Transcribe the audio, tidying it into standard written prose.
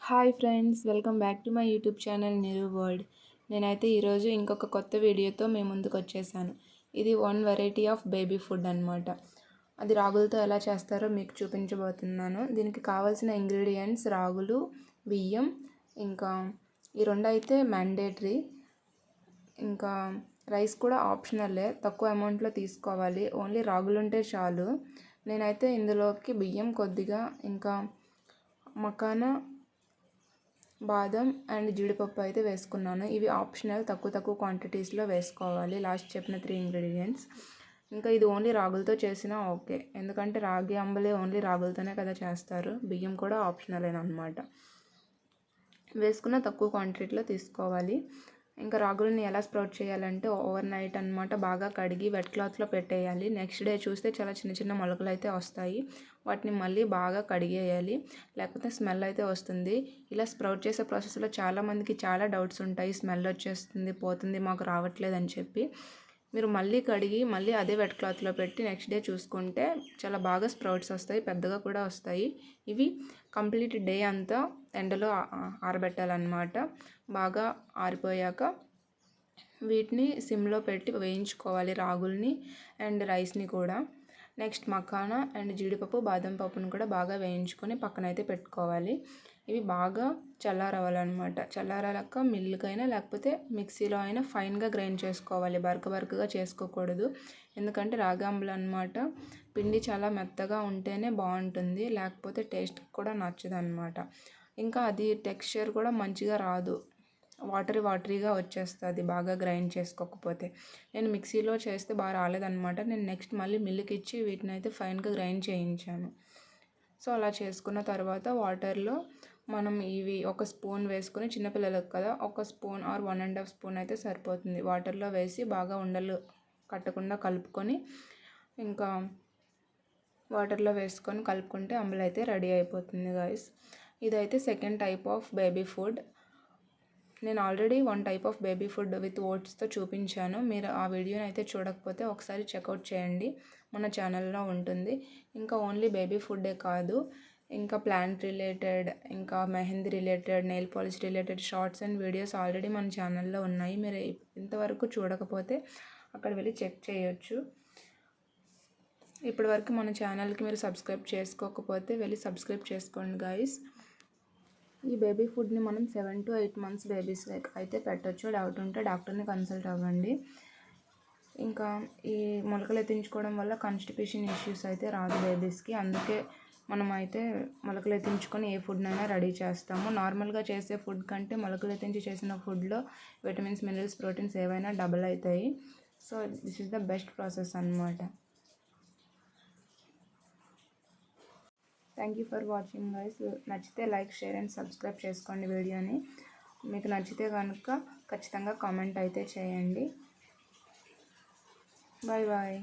Hi friends, welcome back to my YouTube channel Niru world. నేనైతే ఈరోజు ఇంకొక కొత్త వీడియోతో మీ ముందుకు వచ్చేసాను. ఇది one variety of baby food అనమాట. అది రాగులతో ఎలా చేస్తారో మీకు చూపించబోతున్నాను. దీనికి కావాల్సిన ఇంగ్రీడియంట్స్ రాగులు, బియ్యం, ఇంకా ఈ రెండు అయితే మ్యాండేటరీ. ఇంకా రైస్ కూడా ఆప్షనల్లే, తక్కువ అమౌంట్లో తీసుకోవాలి. ఓన్లీ రాగులు ఉంటే చాలు. నేనైతే ఇందులోకి బియ్యం కొద్దిగా, ఇంకా మకానా, బాదం అండ్ జీడిపప్పు అయితే వేసుకున్నాను. ఇవి ఆప్షనల్, తక్కువ క్వాంటిటీస్లో వేసుకోవాలి. లాస్ట్ చెప్పిన 3 ఇంగ్రీడియంట్స్. ఇంకా ఇది ఓన్లీ రాగులతో చేసినా ఓకే, ఎందుకంటే రాగి అంబలే ఓన్లీ రాగులతోనే కదా చేస్తారు. బియ్యం కూడా ఆప్షనలేనమాట. వేసుకున్న తక్కువ క్వాంటిటీలో తీసుకోవాలి. ఇంకా రాగులని ఎలా స్ప్రౌట్ చేయాలంటే ఓవర్ నైట్ అనమాట బాగా కడిగి వెట్ క్లాత్లో పెట్టేయాలి. నెక్స్ట్ డే చూస్తే చాలా చిన్న మొలకలు అయితే వస్తాయి. వాటిని మళ్ళీ బాగా కడిగేయాలి, లేకపోతే స్మెల్ అయితే వస్తుంది. ఇలా స్ప్రౌట్ చేసే ప్రాసెస్లో చాలామందికి చాలా డౌట్స్ ఉంటాయి. స్మెల్ వచ్చేస్తుంది, పోతుంది, మాకు రావట్లేదు అని చెప్పి. మీరు మళ్ళీ కడిగి మళ్ళీ అదే వెట్ క్లాత్లో పెట్టి నెక్స్ట్ డే చూసుకుంటే చాలా బాగా స్ప్రౌట్స్ వస్తాయి, పెద్దగా కూడా వస్తాయి. ఇవి కంప్లీట్ డే అంతా ఎండలో ఆరబెట్టాలన్నమాట. బాగా ఆరిపోయాక వీటిని సిమ్లో పెట్టి వేయించుకోవాలి, రాగుల్ని అండ్ రైస్ని కూడా. నెక్స్ట్ మకానా అండ్ జీడిపప్పు, బాదం పప్పును కూడా బాగా వేయించుకొని పక్కనైతే పెట్టుకోవాలి. ఇవి బాగా చల్లారవాలన్నమాట. చల్లారాక మిల్లుకైనా లేకపోతే మిక్సీలో అయినా ఫైన్గా గ్రైండ్ చేసుకోవాలి. బరకగా చేసుకోకూడదు, ఎందుకంటే రాగాంబులు అనమాట. పిండి చాలా మెత్తగా ఉంటేనే బాగుంటుంది, లేకపోతే టేస్ట్ కూడా నచ్చదు అనమాట. ఇంకా అది టెక్స్చర్ కూడా మంచిగా రాదు, వాటరీగా వచ్చేస్తుంది బాగా గ్రైండ్ చేసుకోకపోతే. నేను మిక్సీలో చేస్తే బాగా రాలేదన్నమాట. నేను నెక్స్ట్ మళ్ళీ మిల్లుకి ఇచ్చి వీటిని అయితే ఫైన్గా గ్రైండ్ చేయించాను. సో అలా చేసుకున్న తర్వాత వాటర్లో మనం ఇవి ఒక స్పూన్ వేసుకొని, చిన్నపిల్లలకు కదా, ఒక స్పూన్ ఆర్ 1.5 స్పూన్ అయితే సరిపోతుంది. వాటర్లో వేసి బాగా ఉండలు కట్టకుండా కలుపుకొని, ఇంకా వాటర్లో వేసుకొని కలుపుకుంటే అంబలి అయితే రెడీ అయిపోతుంది గాయస్. ఇదైతే second type of baby food. నేను already 1 type of baby food with ఓట్స్తో చూపించాను. మీరు ఆ వీడియోని అయితే చూడకపోతే ఒకసారి చెక్అవుట్ చేయండి, మన ఛానల్లో ఉంటుంది. ఇంకా ఓన్లీ బేబీ ఫుడ్డే కాదు, ఇంకా ప్లాంట్ రిలేటెడ్, ఇంకా mehndi related, nail polish related shorts and videos already మన ఛానల్లో ఉన్నాయి. మీరు ఇంతవరకు చూడకపోతే అక్కడ వెళ్ళి చెక్ చేయొచ్చు. ఇప్పటివరకు మన ఛానల్కి మీరు సబ్స్క్రైబ్ చేసుకోకపోతే వెళ్ళి సబ్స్క్రైబ్ చేసుకోండి గాయస్. ఈ బేబీ ఫుడ్ని మనం 7 to 8 months బేబీస్ అయితే పెట్టచ్చు. డౌట్ ఉంటే డాక్టర్ని కన్సల్ట్ అవ్వండి. ఇంకా ఈ మొలకలు ఎత్తించుకోవడం వల్ల కాన్స్టిపేషన్ ఇష్యూస్ అయితే రాదు బేబీస్కి. అందుకే మనం అయితే మొలకలు ఎత్తించుకొని ఏ ఫుడ్నైనా రెడీ చేస్తాము. నార్మల్గా చేసే ఫుడ్ కంటే మొలకలు ఎత్తించి చేసిన ఫుడ్లో విటమిన్స్, మినరల్స్, ప్రోటీన్స్ ఏవైనా డబుల్ అవుతాయి. So this is the best process అన్నమాట. Thank you for watching guys. నచ్చితే లైక్, షేర్ అండ్ సబ్స్క్రైబ్ చేసుకోండి వీడియోని. మీకు నచ్చితే కనుక ఖచ్చితంగా కామెంట్ అయితే చేయండి. బాయ్.